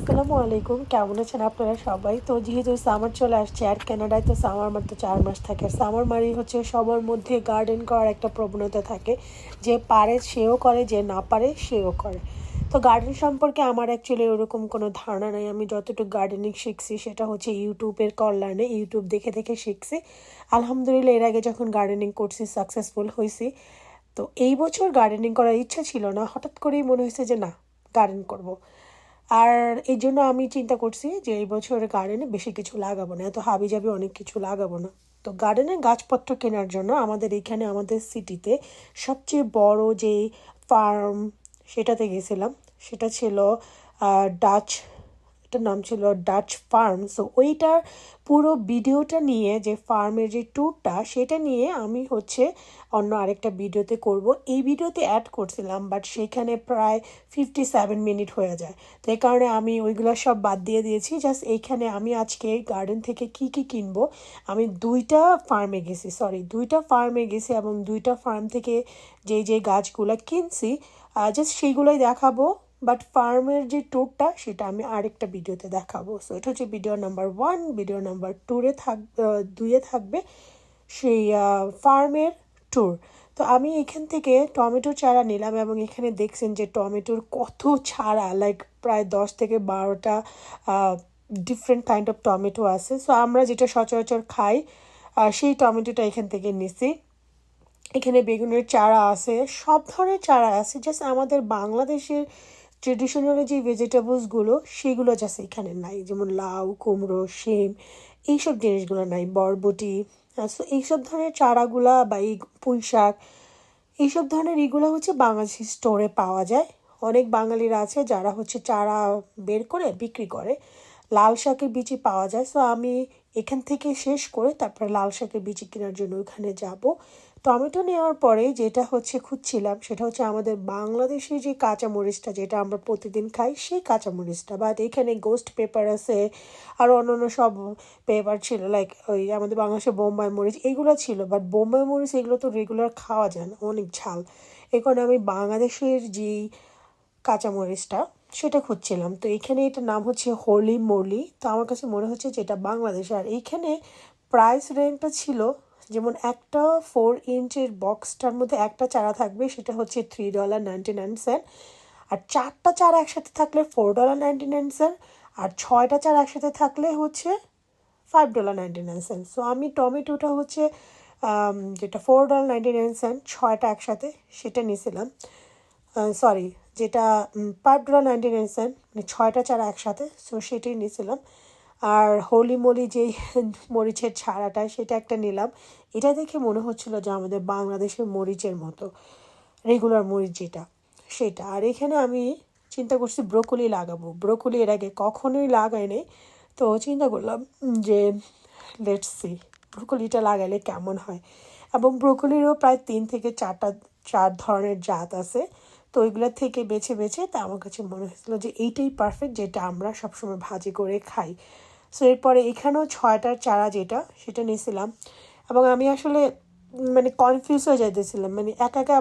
আসসালামু আলাইকুম, কেমন আছেন আপনারা সবাই? তো যেহেতু সামার চলে আসছে আর কানাডায় তো সামার মাত্র 4 মাস থাকে। আর সামার মানেই হচ্ছে সবার মধ্যে গার্ডেন করার একটা প্রবণতা থাকে, যে পারে সেও করে, যে না পারে সেও করে। তো গার্ডেন সম্পর্কে আমার অ্যাকচুয়ালি ওরকম কোনো ধারণা নেই। আমি যতটুকু গার্ডেনিং শিখছি সেটা হচ্ছে ইউটিউবের কল্যাণে, ইউটিউব দেখে দেখে শিখছি। আলহামদুলিল্লাহ এর আগে যখন গার্ডেনিং করছি সাকসেসফুল হয়েছি। তো এই বছর গার্ডেনিং করার ইচ্ছা ছিল না, হঠাৎ করেই মনে হয়েছে যে না, গার্ডেন করব। আর এই জন্য আমি চিন্তা করছি যে এই বছর গার্ডেনে বেশি কিছু লাগাবো না, এত হাবিজাবি অনেক কিছু লাগাবো না। তো গার্ডেনের গাছপত্র কেনার জন্য আমাদের এখানে, আমাদের সিটিতে সবচেয়ে বড় যে ফার্ম, সেটাতে গেছিলাম। সেটা ছিল ডাচ, এটার নাম ছিল ডাচ ফার্ম। সো ওইটার পুরো ভিডিওটা নিয়ে, যে ফার্মের যে ট্যুরটা, সেটা নিয়ে আমি হচ্ছে অন্য আরেকটা ভিডিওতে করব। এই ভিডিওতে অ্যাড করছিলাম, বাট সেখানে প্রায় 57 মিনিট হয়ে যায়। তো এই কারণে আমি ওইগুলো সব বাদ দিয়ে দিয়েছি। জাস্ট এইখানে আমি আজকে গার্ডেন থেকে কি কি কিনবো, আমি দুইটা ফার্মে গেছি এবং দুইটা ফার্ম থেকে যে গাছগুলো কিনছি জাস্ট সেইগুলোই দেখাবো। বাট ফার্মের যে ট্যুরটা সেটা আমি আরেকটা ভিডিওতে দেখাবো। সো এটা হচ্ছে ভিডিও নাম্বার 1। ভিডিও নাম্বার 2-এ থাকবে সেই ফার্মের ট্যুর। তো আমি এখান থেকে টমেটো চারা নিলাম এবং এখানে দেখছেন যে টমেটোর কত চারা, লাইক প্রায় 10 থেকে 12টা ডিফারেন্ট কাইন্ড অফ টমেটো আছে। সো আমরা যেটা সচরাচর খাই সেই টমেটোটা এখান থেকে নিছি। এখানে বেগুনের চারা আছে, সব ধরনের চারা আছে। জাস্ট আমাদের বাংলাদেশের ট্রেডিশনাল যে ভেজিটেবলসগুলো সেগুলো জাস্ট এখানে নাই, যেমন লাউ, কুমড়ো, শিম, এইসব জিনিসগুলো নাই, বরবটি। সো এইসব ধরনের চারাগুলা বা এই পুঁই শাক, এইসব ধরনের এগুলো হচ্ছে বাংলাদেশি স্টোরে পাওয়া যায়। অনেক বাঙালিরা আছে যারা হচ্ছে চারা বের করে বিক্রি করে। লাল শাকের বিচি পাওয়া যায়। সো আমি এখান থেকে শেষ করে তারপরে লাল শাকের বিচি কেনার জন্য ওখানে যাব। টমেটো নেওয়ার পরে যেটা হচ্ছে খুঁজছিলাম সেটা হচ্ছে আমাদের বাংলাদেশি যে কাঁচামরিচটা, যেটা আমরা প্রতিদিন খাই, সেই কাঁচামরিচটা। বাট এখানে গোস্ট পেপার আছে, আর অন্যান্য সব পেপার ছিল, লাইক ওই আমাদের বাংলাদেশে বোম্বাই মরিচ এগুলো ছিল। বাট বোম্বাই মরিচ এগুলো তো রেগুলার খাওয়া যায় না, অনেক ঝাল। এই কারণে আমি বাংলাদেশের যেই কাঁচামরিচটা সেটা খুঁজছিলাম। তো এইখানে এটার নাম হচ্ছে হোলি মোলি। তো আমার কাছে মনে হচ্ছে যে এটা বাংলাদেশ। আর এইখানে প্রাইস রেঞ্জটা ছিল, যেমন একটা 4 ইঞ্চের বক্সটার মধ্যে একটা চারা থাকবে, সেটা হচ্ছে $3.99। আর 4টা চারা একসাথে থাকলে $4.99। আর 6টা চারা একসাথে থাকলে হচ্ছে $5.99। সো আমি টমেটোটা হচ্ছে যেটা $4.99, 6টা একসাথে, সেটা নিয়েছিলাম। সরি, যেটা $5.99, মানে 6টা চারা একসাথে, সো সেটাই নিয়েছিলাম। আর হোলি মোলি যেই মরিচের ছাড়াটা, সেটা একটা নিলাম। এটা দেখে মনে হচ্ছিল যে আমাদের বাংলাদেশের মরিচের মতো, রেগুলার মরিচ যেটা, সেটা। আর এখানে আমি চিন্তা করছি ব্রোকলি লাগাবো। ব্রোকলি এর আগে কখনোই লাগাই নাই। তো চিন্তা করলাম যে লেটস সি ব্রোকলিটা লাগালে কেমন হয়। এবং ব্রোকলিরও প্রায় 3 থেকে 4 ধরনের জাত আছে। তো ওইগুলোর থেকে বেছে বেছে তা আমার কাছে মনে হয়েছিল যে এইটাই পারফেক্ট, যেটা আমরা সবসময় ভাজি করে খাই। সো এরপরে এখানেও 6টার চারা যেটা, সেটা নিয়েছিলাম। এবং আমি আসলে মানে কনফিউজ হয়ে যাইতেছিলাম, মানে একা একা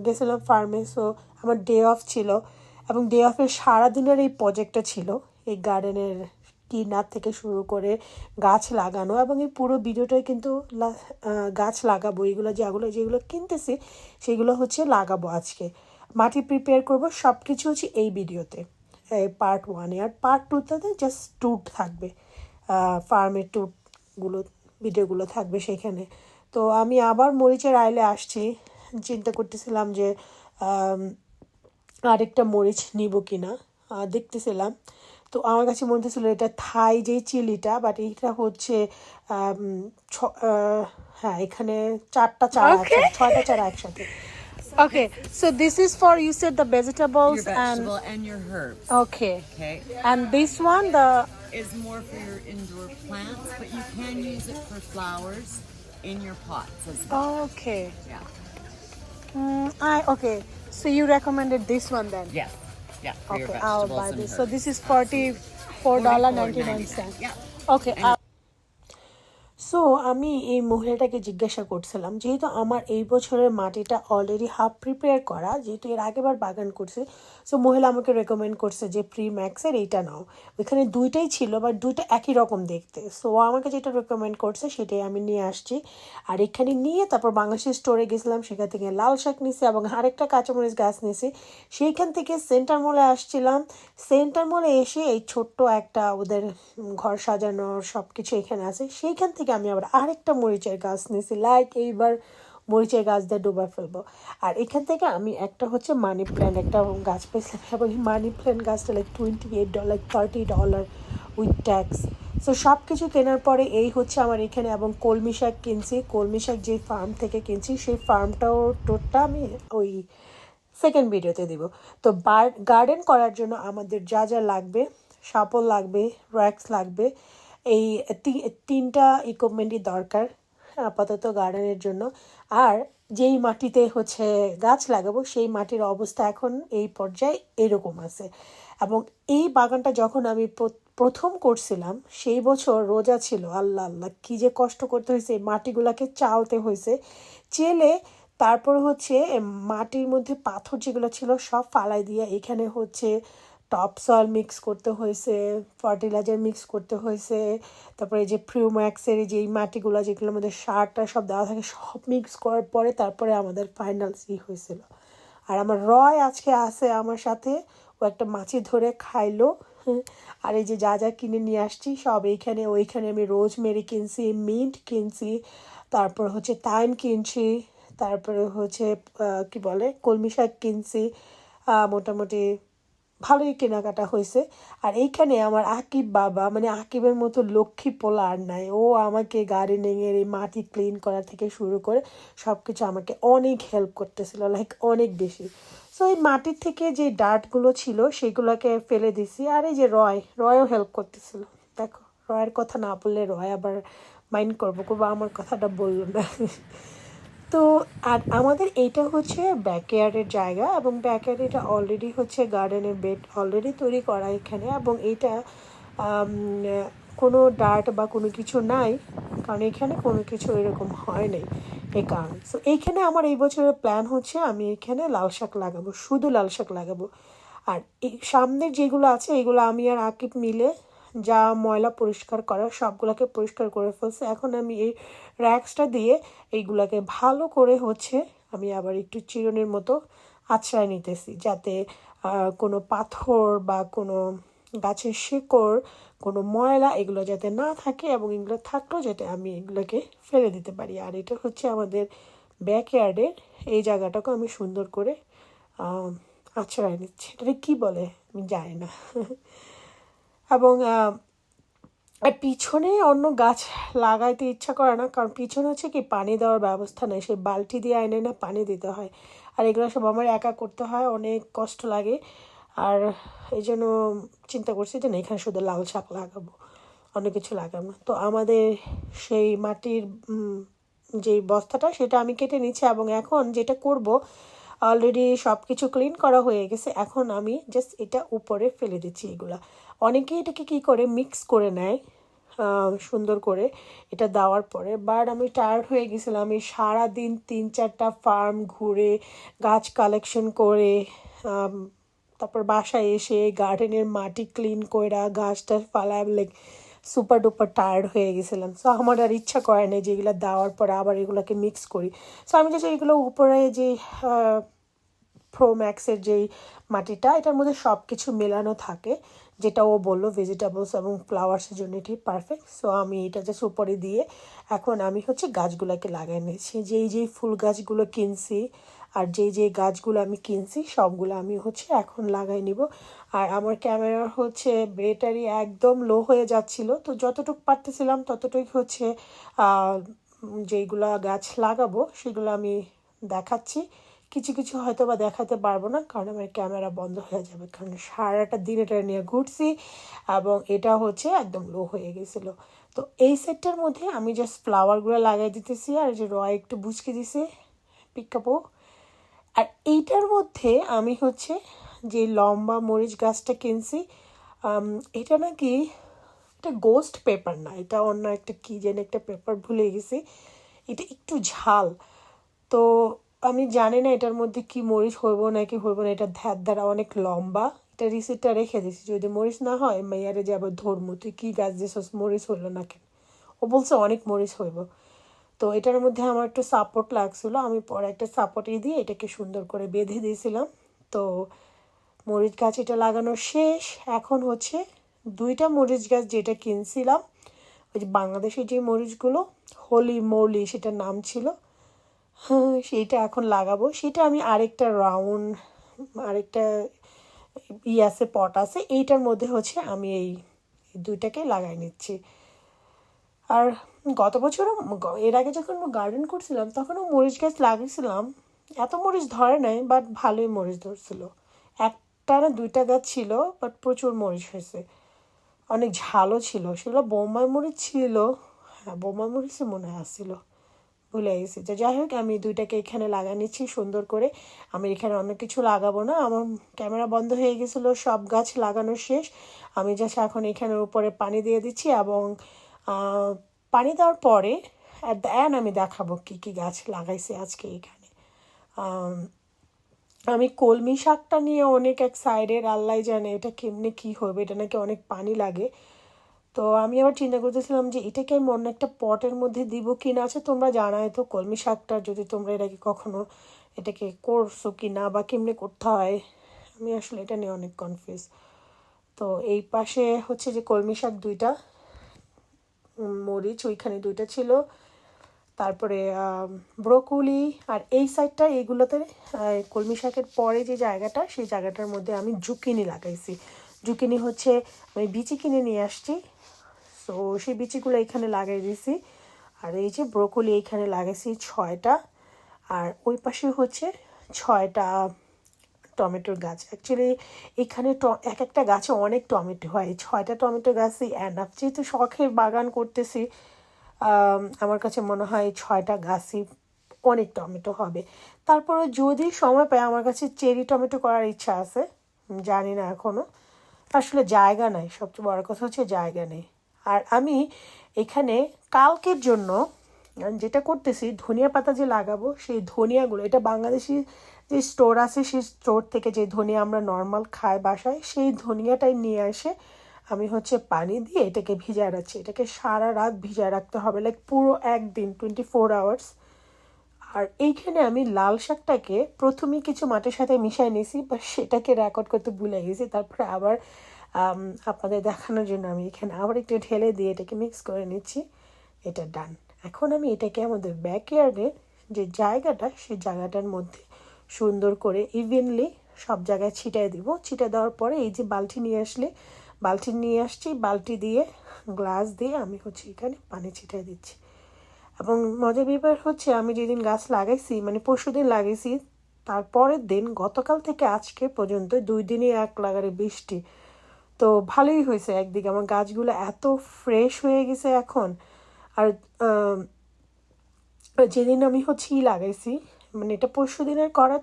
গেছিলাম ফার্মে। সো আমার ডে অফ ছিল এবং ডে অফের সারাদিনের এই প্রজেক্টটা ছিল, এই গার্ডেনের কিনার থেকে শুরু করে গাছ লাগানো। এবং এই পুরো ভিডিওটাই কিন্তু গাছ লাগাবো, এগুলো যেগুলো কিনতেছি সেগুলো হচ্ছে লাগাবো আজকে। মাটি প্রিপেয়ার করব, সব কিছু হচ্ছে এই ভিডিওতে, এই পার্ট 1-এ। আর পার্ট 2-তে জাস্ট ট্যুর থাকবে, ফার্মের ট্যুরগুলো, ভিডিওগুলো থাকবে সেখানে। তো আমি আবার মরিচের আইলে আসছি, চিন্তা করতেছিলাম যে আরেকটা মরিচ নিব কিনা, দেখতেছিলাম। তো আমার কাছে মনে হচ্ছিল এটা থাই যে চিলিটা, বাট এইটা হচ্ছে হ্যাঁ, এখানে 4টা চারা একসাথে, 6টা চারা একসাথে। Okay, so this is for, you said, the vegetables, your vegetable and your herbs. Okay. Okay. And this one, the Is more for your indoor plants, but you can use it for flowers in your pots as well. okay. Yeah. Okay. So you recommended this one then? Yes. Yeah. For your Okay, vegetables I'll buy and this. herbs. So this is $44.99. Yeah. Okay. So আমি এই মহিলাটাকে জিজ্ঞাসা করছিলাম, যেহেতু আমার এই বছরের মাটিটা already half prepare করা, যেহেতু এর আগেবার বাগান করছে, সো মহিলা আমাকে রেকমেন্ড করছে যে প্রি ম্যাক্সের এইটা নাও। ওইখানে দুইটাই ছিল, বাট দুইটা একই রকম দেখতে। সো আমাকে যেটা রেকমেন্ড করছে সেটাই আমি নিয়ে আসছি। আর এখানে নিয়ে তারপর বাংলাদেশি স্টোরে গেছিলাম, সেখান থেকে লাল শাক নিছি এবং আরেকটা কাঁচামরিচ গাছ নিছি। সেইখান থেকে সেন্টার মলে আসছিলাম। সেন্টার মলে এসে এই ছোট্ট একটা ওদের ঘর সাজানোর সব কিছু এখানে আছে, সেইখান থেকে আমি আবার আরেকটা মরিচের গাছ নিয়েছি। লাইক এইবার মরিচের গাছ দিয়ে ডুবা ফেলবো। আর এখান থেকে আমি একটা হচ্ছে মানি প্ল্যান্ট একটা গাছ পেয়েছিলাম, এবং এই মানি প্ল্যান্ট গাছটা লাইক $28 $30 উইথ ট্যাক্স। সো সব কিছু কেনার পরে এই হচ্ছে আমার এখানে, এবং কলমি শাক কিনছি। কলমি শাক যে ফার্ম থেকে কিনছি সেই ফার্মটাও টোটটা আমি ওই সেকেন্ড ভিডিওতে দিব। তো গার্ডেন করার জন্য আমাদের যা যা লাগবে, শাপল লাগবে, র্যাক্স লাগবে, এই তিনটা ইকুইপমেন্টই দরকার আপাতত গার্ডেনের জন্য। আর যেই মাটিতে হচ্ছে গাছ লাগাবো সেই মাটির অবস্থা এখন এই পর্যায়ে এরকম আছে। এবং এই বাগানটা যখন আমি প্রথম করছিলাম সেই বছর রোজা ছিল, আল্লাহ আল্লাহ কী যে কষ্ট করতে হয়েছে, মাটিগুলাকে চালতে হয়েছে, চেলে তারপর হচ্ছে মাটির মধ্যে পাথর যেগুলো ছিল সব ফালাই দিয়ে এখানে হচ্ছে টপ সয়েল মিক্স করতে হয়েছে, ফার্টিলাইজার মিক্স করতে হয়েছে, তারপরে এই যে প্রিউম্যাক্সের যে মাটিগুলো যেগুলোর মধ্যে সারটা সব দেওয়া থাকে সব মিক্স করার পরে তারপরে আমাদের ফাইনাল হয়েছিল। আর আমার রয় আজকে আছে আমার সাথে, ও একটা মাছি ধরে খাইলো। আর এই যে যা যা কিনে নিয়ে আসছি সব এইখানে ওইখানে, আমি রোজমেরি কিনছি, মিন্ট কিনছি, তারপর হচ্ছে থাইম কিনছি, তারপরে হচ্ছে কি বলে কলমি শাক কিনছি। মোটামুটি ভালোই কেনাকাটা হয়েছে। আর এইখানে আমার আকিব বাবা, মানে আকিবের মতো লক্ষ্মী পোলা আর নাই। ও আমাকে গার্ডেনিংয়ের এই মাটি ক্লিন করা থেকে শুরু করে সব কিছু আমাকে অনেক হেল্প করতেছিল, লাইক অনেক বেশি। সো এই মাটির থেকে যে ডার্টগুলো ছিল সেগুলোকে ফেলে দিছি। আর এই যে রয়ও হেল্প করতেছিল। দেখো, রয়ের কথা না বললে রয় আবার মাইন্ড করবো আমার কথাটা বললো না। তো আর আমাদের এইটা হচ্ছে ব্যাকয়ার্ডের জায়গা, এবং ব্যাকয়ার্ড এটা অলরেডি হচ্ছে গার্ডেনের বেড অলরেডি তৈরি করা এখানে, এবং এইটা কোনো ডার্ট বা কোনো কিছু নাই, কারণ এখানে কোনো কিছু এরকম হয় নাই এই কারণে। সো এইখানে আমার এই বছরের প্ল্যান হচ্ছে আমি এখানে লাল শাক লাগাবো, শুধু লাল শাক লাগাবো। আর এই সামনের যেগুলো আছে এগুলো আমি আর আকিব মিলে যা ময়লা পরিষ্কার করার সবগুলোকে পরিষ্কার করে ফেলছে। এখন আমি এই র্যাক্সটা দিয়ে এইগুলাকে ভালো করে হচ্ছে আমি আবার একটু চিরুনির মতো আঁচড়ায় নিতেছি, যাতে কোনো পাথর বা কোনো গাছের শিকড়, কোনো ময়লা এগুলো যাতে না থাকে, এবং এগুলো থাকলেও যাতে আমি এগুলোকে ফেলে দিতে পারি। আর এটা হচ্ছে আমাদের ব্যাকয়ার্ডের এই জায়গাটাকে আমি সুন্দর করে আঁচড়ায় নিচ্ছি। এটা কী বলে আমি জানি না। এবং পিছনে অন্য গাছ লাগাইতে ইচ্ছা করে না, কারণ পিছনে হচ্ছে কি পানি দেওয়ার ব্যবস্থা নেই, সেই বালতি দিয়ে এনে না পানি দিতে হয়। আর এগুলো সব আমার একা করতে হয়, অনেক কষ্ট লাগে। আর এই জন্য চিন্তা করছি যে না, এখানে শুধু লাল শাক লাগাবো, অনেক কিছু লাগাবো না। তো আমাদের সেই মাটির যেই বস্তাটা সেটা আমি কেটে নিচ্ছি, এবং এখন যেটা করব, অলরেডি সব কিছু ক্লিন করা হয়ে গেছে, এখন আমি জাস্ট এটা উপরে ফেলে দিচ্ছি। এগুলা অনেকেই এটাকে কী করে মিক্স করে নেয় সুন্দর করে এটা দেওয়ার পরে, বাট আমি টায়ার্ড হয়ে গেছিলাম। আমি সারাদিন 3-4টা ফার্ম ঘুরে গাছ কালেকশন করে তারপর বাসায় এসে গার্ডেনের মাটি ক্লিন করে গাছটা ফালায়, লাইক সুপার ডুপার টায়ার্ড হয়ে গেছিলাম। সো আমার আর ইচ্ছা করে না যে এগুলো দেওয়ার পরে আবার এগুলোকে মিক্স করি। সো আমি যে এগুলো উপরে যে প্রোম্যাক্সের যেই মাটিটা, এটার মধ্যে সব কিছু মেলানো থাকে, যেটা ও বললো ভেজিটেবলস এবং ফ্লাওয়ার্সের জন্য এটি পারফেক্ট। সো আমি এটা জাস্ট উপরে দিয়ে এখন আমি হচ্ছে গাছগুলোকে লাগাই নিয়েছি। যেই ফুল গাছগুলো কিনছি আর যেই গাছগুলো আমি কিনছি সবগুলো আমি হচ্ছে এখন লাগাই নিব। আর আমার ক্যামেরার হচ্ছে ব্যাটারি একদম লো হয়ে যাচ্ছিল, তো যতটুকু পারতেছিলাম ততটুকু হচ্ছে যেইগুলো গাছ লাগাবো সেগুলো আমি দেখাচ্ছি। কিছু কিছু হয়তো বা দেখাতে পারবো না, কারণ আমার ক্যামেরা বন্ধ হয়ে যাবে, কারণ সারাটা দিন এটা নিয়ে ঘুরছি এবং এটা হচ্ছে একদম লো হয়ে গেছিলো। তো এই সেটটার মধ্যে আমি জাস্ট ফ্লাওয়ারগুলো লাগাই দিতেছি, আর যে রয় একটু বুঝকে দিছে পিকাপো। আর এইটার মধ্যে আমি হচ্ছে যে লম্বা মরিচ গাছটা কিনছি, এটা নাকি এটা গোস্ট পেপার না, এটা অন্য একটা কী যেন একটা পেপার ভুলে গেছি। এটা একটু ঝাল, তো আমি জানি না এটার মধ্যে কি মরিচ হইব নাকি হইব না। এটা ধ্যাত দ্বারা অনেক লম্বা, এটা রিসিপ্টটা রেখে দিছি, যদি মরিচ না হয় মেয়ারে যে আবার ধরমু তুই কী গাছ দিয়েছিস মরিচ হইলো না কেন। ও বলছে অনেক মরিচ হইব। তো এটার মধ্যে আমার একটু সাপোর্ট লাগছিলো, আমি পরে একটা সাপোর্ট দিয়ে এটাকে সুন্দর করে বেঁধে দিয়েছিলাম। তো মরিচ গাছ এটা লাগানো শেষ। এখন হচ্ছে 2টা মরিচ গাছ যেটা কিনছিলাম, ওই যে বাংলাদেশি যে মরিচগুলো হোলি মৌলি সেটার নাম ছিল, হ্যাঁ সেইটা এখন লাগাবো। সেটা আমি আরেকটা রাউন্ড আরেকটা আছে পট আছে, এইটার মধ্যে হচ্ছে আমি এই 2টাকে লাগাই নিচ্ছি। আর গত বছরও এর আগে যখন গার্ডেন করছিলাম তখনও মরিচ গাছ লাগিয়েছিলাম, এত মরিচ ধরে নাই বাট ভালোই মরিচ ধরছিল। একটা না 2টা গাছ ছিল বাট প্রচুর মরিচ হয়েছে, অনেক ঝালও ছিল। সেগুলো বোম্বাই মরিচ ছিল, হ্যাঁ বোম্বাই মরিচই মনে হয় আসছিল, ভুলে গেছি। তো যাই হোক আমি 2টাকে এখানে লাগা নিচ্ছি সুন্দর করে। আমি এখানে অনেক কিছু লাগাবো না, আমার ক্যামেরা বন্ধ হয়ে গেছিলো, সব গাছ লাগানো শেষ। আমি জাস্ট এখন এখানের উপরে পানি দিয়ে দিচ্ছি এবং পানি দেওয়ার পরে অ্যাট দ্য এন্ড আমি দেখাবো কী কী গাছ লাগাইছি আজকে এখানে। আমি কলমি শাকটা নিয়ে অনেক এক্সাইটেড, আল্লাহ জানে এটা কেমনে কী হবে, এটা নাকি অনেক পানি লাগে। তো আমি আবার চিন্তা করতেছিলাম যে এটাকে আমি অন্য একটা পটের মধ্যে দিব কি না। আছে তোমরা জানাই তো কলমি শাকটা, যদি তোমরা এটাকে কখনো এটাকে করছো কি না বা কেমনে করতে হয়, আমি আসলে এটা নিয়ে অনেক কনফিউজ। তো এই পাশে হচ্ছে যে কলমি শাক 2টা, মরিচ ওইখানে 2টা ছিল, তারপরে ব্রোকলি, আর এই সাইডটা এইগুলোতে কলমি শাকের পরে যে জায়গাটা সেই জায়গাটার মধ্যে আমি জুকিনি লাগাইছি। জুকিনি হচ্ছে আমি বিচি কিনে নিয়ে আসছি, সো সেই বিচিগুলো এখানে লাগাই দিয়েছি। আর এই যে ব্রোকলি এইখানে লাগাইছি 6টা, আর ওই পাশে হচ্ছে 6টা টমেটোর গাছ। অ্যাকচুয়ালি এখানে এক একটা গাছে অনেক টমেটো হয়, 6টা টমেটো গাছই এনাফ। যেহেতু শখের বাগান করতেছি, আমার কাছে মনে হয় 6টা গাছই অনেক টমেটো হবে। তারপরে যদি সময় পাই আমার কাছে চেরি টমেটো করার ইচ্ছা আছে, জানি না এখনও, আসলে জায়গা নাই, সবচেয়ে বড় কথা হচ্ছে জায়গা নেই। আর আমি এখানে কালকের জন্য যেটা করতেছি, ধনিয়া পাতা যে লাগাবো সেই ধনিয়াগুলো, এটা বাংলাদেশি যে স্টোর আছে সেই স্টোর থেকে যে ধনিয়া আমরা নর্মাল খাই বাসায়, সেই ধনিয়াটাই নিয়ে এসে আমি হচ্ছে পানি দিয়ে এটাকে ভিজায় রাখছি। এটাকে সারা রাত ভিজায় রাখতে হবে, লাইক পুরো একদিন 24 আওয়ার্স। আর এইখানে আমি লাল শাকটাকে প্রথমেই কিছু মাটির সাথে মিশাই নিয়েছি, বা সেটাকে রেকর্ড করতে ভুলে গেছি। তারপরে আবার আপনাদের দেখানোর জন্য আমি এখানে আবার একটু ঢেলে দিয়ে এটাকে মিক্স করে নিচ্ছি। এটা ডান। এখন আমি এটাকে আমাদের ব্যাকইয়ার্ডের যে জায়গাটা সেই জায়গাটার মধ্যে সুন্দর করে ইভেনলি সব জায়গায় ছিটাই দিব। ছিটাই দেওয়ার পরে এই যে বালতি নিয়ে আসছি, বালতি দিয়ে গ্লাস দিয়ে আমি হচ্ছে এখানে পানি ছিটাই দিচ্ছি। এবং মজার ব্যাপার হচ্ছে আমি যেদিন গাছ লাগাইছি, মানে পরশুদিন লাগাইছি, তারপরের দিন গতকাল থেকে আজকে পর্যন্ত 2 দিনই এক লাগারে বৃষ্টি। তো ভালোই হয়েছে, একদিকে আমার গাছগুলো এত ফ্রেশ হয়ে গেছে এখন। আর যেদিন আমি হচ্ছে লাগাইছি, মানে এটা পরশুদিনের করা,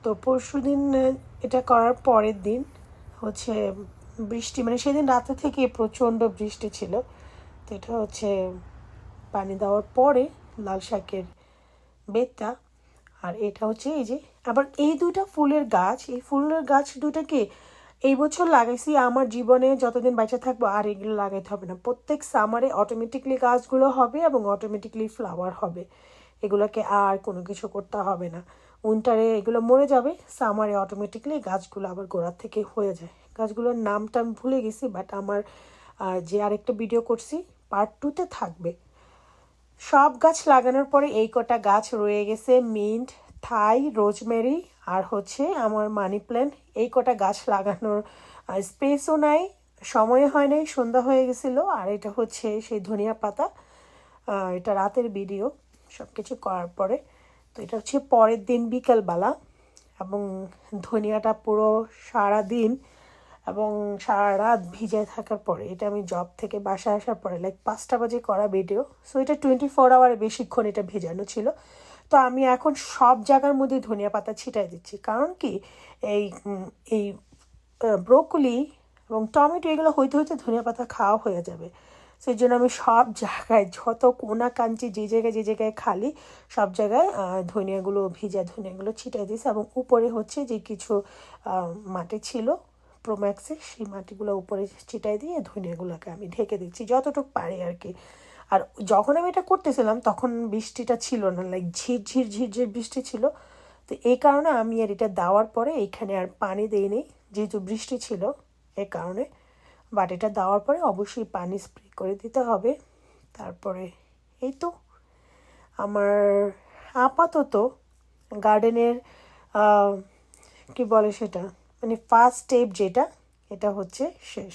তো পরশুদিন এটা করার পরের দিন হচ্ছে বৃষ্টি, মানে সেদিন রাতে থেকে প্রচণ্ড বৃষ্টি ছিল। তো এটা হচ্ছে পানি দেওয়ার পরে লাল শাকের বেতটা। আর এটা হচ্ছে এই যে আবার এই 2টা ফুলের গাছ, এই ফুলের গাছ 2টাকে এই বছর লাগাইছি। আমার জীবনে যতদিন বেঁচে থাকবো আর এগুলো লাগাইতে হবে না, প্রত্যেক সামারে অটোমেটিকলি গাছগুলো হবে এবং অটোমেটিকলি ফ্লাওয়ার হবে, এগুলোকে আর কোনো কিছু করতে হবে না। উইন্টারে এগুলো মরে যাবে, সামারে অটোমেটিকলি গাছগুলো আবার গোড়ার থেকে হয়ে যায়। গাছগুলোর নামটা আমি ভুলে গেছি, বাট আমার যে আরেকটা ভিডিও করছি পার্ট 2তে থাকবে। সব গাছ লাগানোর পরে এই কটা গাছ রয়ে গেছে, মিন্ট, থাই, রোজমেরি আর হচ্ছে আমার মানি প্ল্যান্ট। এই কটা গাছ লাগানোর স্পেসও নাই, সময় হয় নাই, সন্ধ্যা হয়ে গেছিলো। আর এটা হচ্ছে সেই ধনিয়া পাতা, এটা রাতের ভিডিও সব কিছু করার পরে। তো এটা হচ্ছে পরের দিন বিকেলবেলা, এবং ধনিয়াটা পুরো সারা দিন এবং সারা রাত ভিজে থাকার পরে, এটা আমি জব থেকে বাসায় আসার পরে লাইক 5টা বাজে করা ভিডিও। সো এটা 24 আওয়ারে বেশিক্ষণ এটা ভেজানো ছিল। তো আমি এখন সব জায়গার মধ্যে ধনিয়া পাতা ছিটাই দিচ্ছি, কারণ কি এই ব্রোকলি এবং টমেটো এগুলো হইতে হইতে ধনিয়া পাতা খাওয়া হয়ে যাবে। সেই জন্য আমি সব জায়গায় যত কোনা কাঞ্চি যে জায়গায় খালি সব জায়গায় ধনিয়াগুলো ভিজা ধনিয়াগুলো ছিটাই দিয়েছি। এবং উপরে হচ্ছে যে কিছু মাটি ছিল প্রোম্যাক্সে, সেই মাটিগুলো উপরে ছিটাই দিয়ে ধনিয়াগুলোকে আমি ঢেকে দিচ্ছি যতটুকু পারি আর কি। আর যখন আমি এটা করতেছিলাম তখন বৃষ্টিটা ছিল না, লাইক ঝিরঝির বৃষ্টি ছিল। তো এই কারণে আমি আর এটা দেওয়ার পরে এইখানে আর পানি দিইনি, যেহেতু বৃষ্টি ছিল এই কারণে। বাট এটা দেওয়ার পরে অবশ্যই পানি স্প্রে করে দিতে হবে। তারপরে এই তো আমার আপাতত গার্ডেনের কি বলে সেটা, মানে ফার্স্ট স্টেপ যেটা, এটা হচ্ছে শেষ।